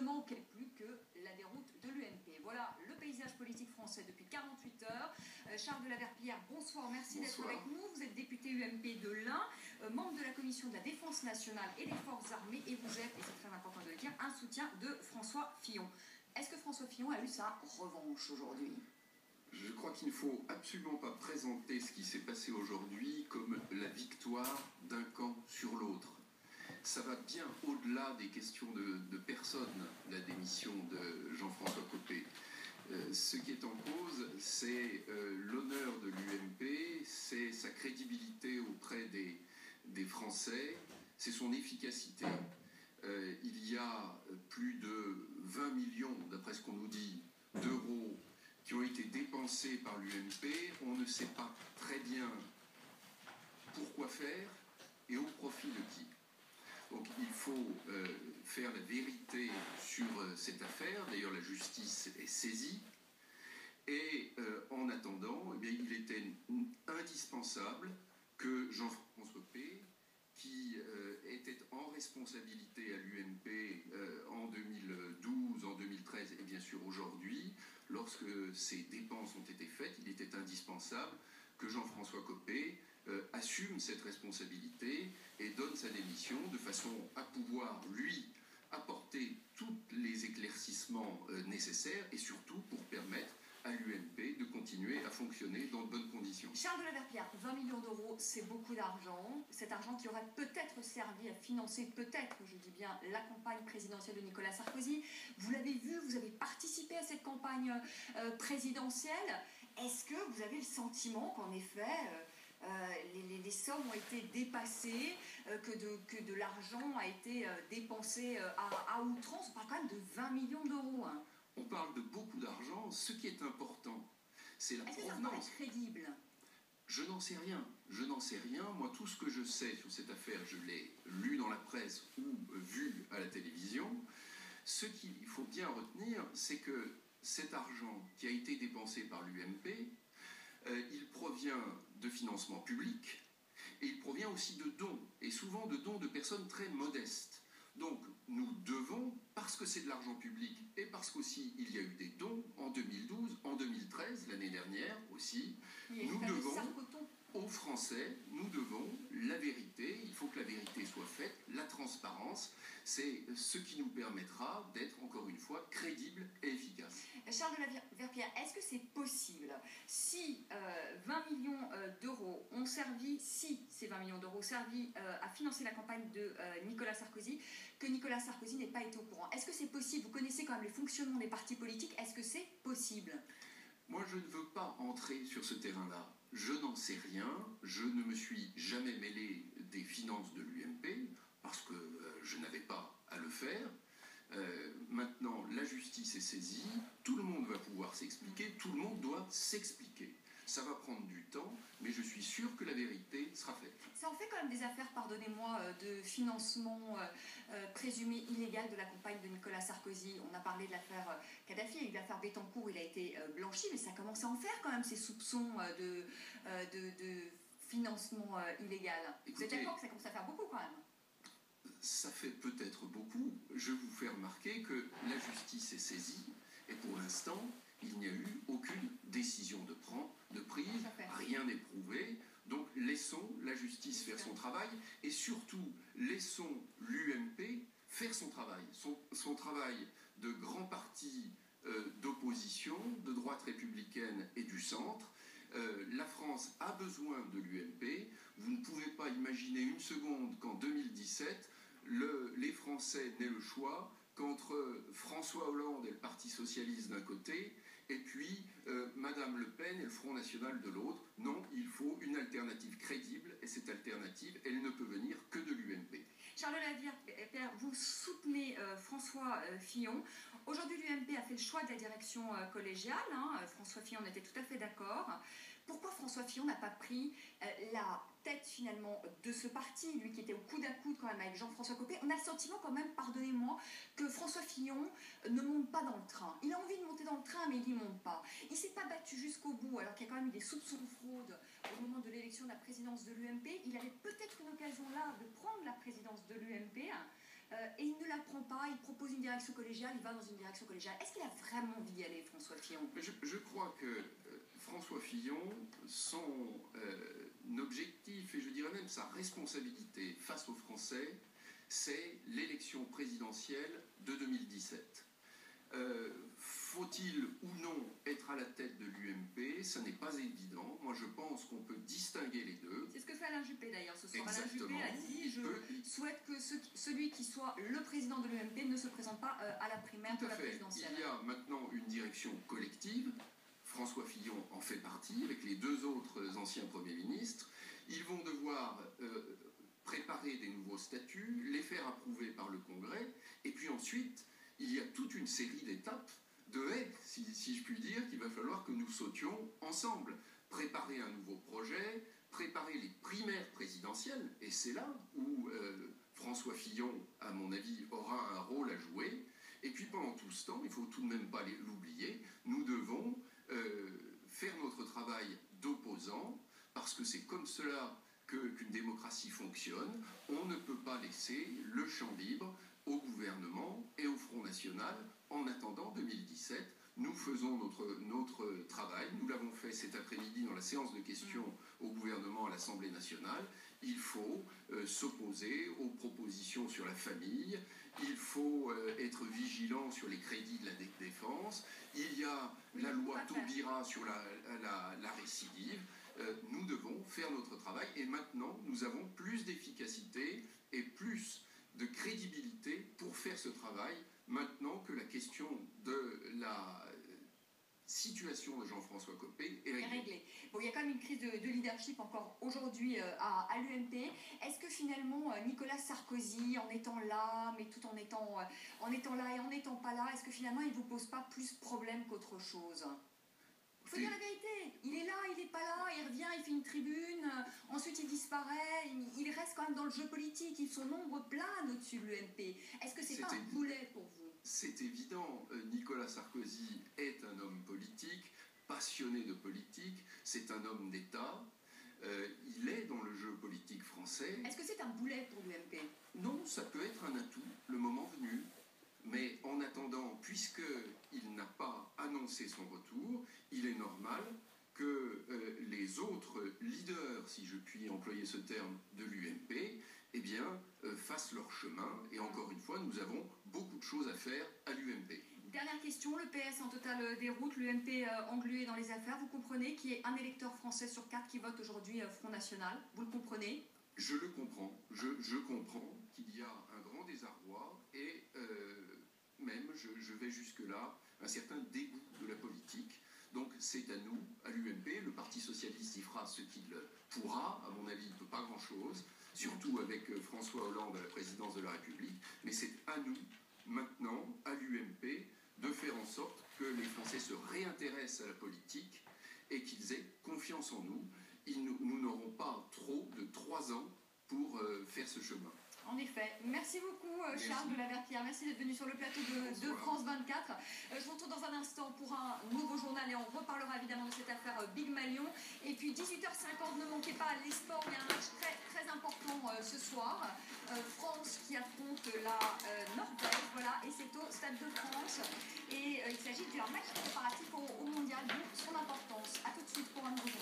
ne manquait plus que la déroute de l'UMP. Voilà le paysage politique français depuis 48 heures. Charles de la Verpillière, bonsoir, merci d'être avec nous. Vous êtes député UMP de l'Ain, membre de la commission de la défense nationale et des forces armées, et vous êtes, et c'est très important de le dire, un soutien de François Fillon. Est-ce que François Fillon a eu sa revanche aujourd'hui ? Je crois qu'il ne faut absolument pas présenter ce qui s'est passé aujourd'hui comme la victoire d'un camp sur l'autre. Ça va bien au-delà des questions de personne, la démission de Jean-François Copé. Ce qui est en cause, c'est l'honneur de l'UMP, c'est sa crédibilité auprès des Français, c'est son efficacité. Il y a plus de 20 millions, d'après ce qu'on nous dit, d'euros qui ont été dépensés par l'UMP. On ne sait pas très bien pourquoi faire et au profit de qui. Donc il faut faire la vérité sur cette affaire. D'ailleurs, la justice est saisie. Et en attendant, eh bien, il était indispensable que Jean-François Copé, qui était en responsabilité à l'UMP en 2012, en 2013 et bien sûr aujourd'hui, lorsque ces dépenses ont été faites, il était indispensable que Jean-François Copé assume cette responsabilité et donne sa démission de façon à pouvoir, lui, apporter tous les éclaircissements nécessaires et surtout pour permettre à l'UMP de continuer à fonctionner dans de bonnes conditions. Charles de la Verpillière, 20 millions d'euros, c'est beaucoup d'argent. Cet argent qui aurait peut-être servi à financer, peut-être, je dis bien, la campagne présidentielle de Nicolas Sarkozy. Vous l'avez vu, vous avez participé à cette campagne présidentielle. Est-ce que vous avez le sentiment qu'en effet, les sommes ont été dépassées, que de l'argent a été dépensé à outrance? On parle quand même de 20 millions d'euros. Hein. On parle de beaucoup d'argent. Ce qui est important, c'est la provenance. Est-ce que ça paraît crédible ? Je n'en sais rien. Je n'en sais rien. Moi, tout ce que je sais sur cette affaire, je l'ai lu dans la presse ou vu à la télévision. Ce qu'il faut bien retenir, c'est que cet argent qui a été dépensé par l'UMP, il provient de financements publics et il provient aussi de dons, et souvent de dons de personnes très modestes. Donc nous devons, parce que c'est de l'argent public et parce qu'aussi il y a eu des dons en 2012, en 2013, l'année dernière aussi, nous devons aux Français, nous devons la vérité. Il faut que la vérité soit faite, la transparence, c'est ce qui nous permettra d'être encore une fois crédibles et efficaces. Charles de la Verpillière, est-ce que c'est possible, si 20 millions d'euros ont servi, si ces 20 millions d'euros ont servi à financer la campagne de Nicolas Sarkozy, que Nicolas Sarkozy n'ait pas été au courant? Est-ce que c'est possible? Vous connaissez quand même les fonctionnements des partis politiques, est-ce que c'est possible? Moi, je ne veux pas entrer sur ce terrain-là. Je n'en sais rien. Je ne me suis jamais mêlé des finances de l'UMP parce que je n'avais pas à le faire. Maintenant, la justice est saisie. Tout le monde va pouvoir s'expliquer. Tout le monde doit s'expliquer. Ça va prendre du temps, mais je suis sûr que la vérité sera faite. Ça en fait quand même des affaires, pardonnez-moi, de financement présumé illégal de la campagne de Nicolas Sarkozy. On a parlé de l'affaire Kadhafi et de l'affaire Bettencourt, il a été blanchi, mais ça commence à en faire quand même ces soupçons de financement illégal. Écoutez, vous êtes d'accord que ça commence à faire beaucoup quand même? Ça fait peut-être beaucoup. Je vous fais remarquer que la justice est saisie et pour l'instant, il n'y a eu aucune décision de prise, rien n'est prouvé. Donc laissons la justice faire son travail et surtout laissons l'UMP faire son travail. Son travail de grand parti d'opposition, de droite républicaine et du centre. La France a besoin de l'UMP. Vous ne pouvez pas imaginer une seconde qu'en 2017, les Français n'aient le choix qu'entre François Hollande et le Parti socialiste d'un côté, et puis Madame Le Pen et le Front National de l'autre. Non, il faut une alternative crédible, et cette alternative, elle ne peut venir que de l'UMP. Charles de la Verpillière, vous soutenez François Fillon. Aujourd'hui, l'UMP a fait le choix de la direction collégiale. François Fillon était tout à fait d'accord. Pourquoi François Fillon n'a pas pris la tête finalement de ce parti, lui qui était au coude à coude quand même avec Jean-François Copé? On a le sentiment quand même, pardonnez-moi, que François Fillon ne monte pas dans le train. Il a envie de monter dans le train, mais il n'y monte pas. Il ne s'est pas battu jusqu'au bout, alors qu'il y a quand même eu des soupçons de fraude au moment de l'élection de la présidence de l'UMP. Il avait peut-être une occasion là de prendre la présidence de l'UMP, et il ne la prend pas. Il propose une direction collégiale, il va dans une direction collégiale. Est-ce qu'il a vraiment envie d'y aller, François Fillon? Je crois que François Fillon, son objectif, et je dirais même sa responsabilité face aux Français, c'est l'élection présidentielle de 2017. Faut-il ou non être à la tête de l'UMP? Ça n'est pas évident. Moi, je pense qu'on peut distinguer les deux. C'est ce que fait Alain Juppé d'ailleurs ce soir. Exactement. Alain Juppé a dit je souhaite que celui qui soit le président de l'UMP ne se présente pas à la primaire de la présidentielle. Il y a maintenant une direction collective. François Fillon en fait partie, avec les deux autres anciens premiers ministres. Ils vont devoir préparer des nouveaux statuts, les faire approuver par le Congrès, et puis ensuite, il y a toute une série d'étapes, de haies, si je puis dire, qu'il va falloir que nous sautions ensemble. Préparer un nouveau projet, préparer les primaires présidentielles, et c'est là où François Fillon, à mon avis, aura un rôle à jouer. Et puis pendant tout ce temps, il ne faut tout de même pas l'oublier, nous devons faire notre travail d'opposants, parce que c'est comme cela qu'une démocratie fonctionne. On ne peut pas laisser le champ libre au gouvernement et au Front National en attendant 2017. Nous faisons notre travail. Nous l'avons fait cet après-midi dans la séance de questions au gouvernement à l'Assemblée nationale. Il faut s'opposer aux propositions sur la famille. Il faut être vigilant sur les crédits de la défense. Il y a la loi Taubira sur la récidive. Nous devons faire notre travail. Et maintenant, nous avons plus d'efficacité et plus de crédibilité pour faire ce travail, maintenant que la question de la situation de Jean-François Copé est réglée. Bon, il y a quand même une crise de leadership encore aujourd'hui à l'UMP. Est-ce que finalement Nicolas Sarkozy, en étant là, mais tout en étant là et en n'étant pas là, est-ce que finalement il ne vous pose pas plus problème qu'autre chose? Il faut dire la vérité, il est là, il n'est pas là, il revient, il fait une tribune, ensuite il disparaît, il reste quand même dans le jeu politique, son ombre plane au-dessus de l'UMP. Est-ce que c'est pas un boulet pour vous? C'est évident, Nicolas Sarkozy est un homme politique, passionné de politique, c'est un homme d'État, il est dans le jeu politique français. Est-ce que c'est un boulet pour l'UMP? Non, ça peut être un atout, le moment venu. Mais en attendant, puisqu'il n'a pas annoncé son retour, il est normal que les autres leaders, si je puis employer ce terme, de l'UMP, eh bien, fassent leur chemin. Et encore une fois, nous avons beaucoup de choses à faire à l'UMP. Dernière question, le PS en totale déroute, l'UMP englué dans les affaires. Vous comprenez qu'il y ait un électeur français sur 4 qui vote aujourd'hui Front National? Vous le comprenez? Je le comprends. Je comprends qu'il y a un grand désarroi et même, je vais jusque-là, un certain dégoût de la politique. Donc c'est à nous, à l'UMP, le Parti Socialiste y fera ce qu'il pourra, à mon avis il ne peut pas grand-chose, surtout avec François Hollande à la présidence de la République, mais c'est à nous, maintenant, à l'UMP, de faire en sorte que les Français se réintéressent à la politique et qu'ils aient confiance en nous. Nous n'aurons pas trop de 3 ans pour faire ce chemin. En effet. Merci beaucoup Charles de la Verpillière. Merci d'être venu sur le plateau de France 24. Je vous retrouve dans un instant pour un nouveau journal et on reparlera évidemment de cette affaire Big Malion. Et puis 18h50, ne manquez pas les sports. Il y a un match très, très important ce soir. France qui affronte la Norvège. Voilà, et c'est au Stade de France. Et il s'agit d'un match préparatif au mondial, d'où son importance. A tout de suite pour un nouveau journal.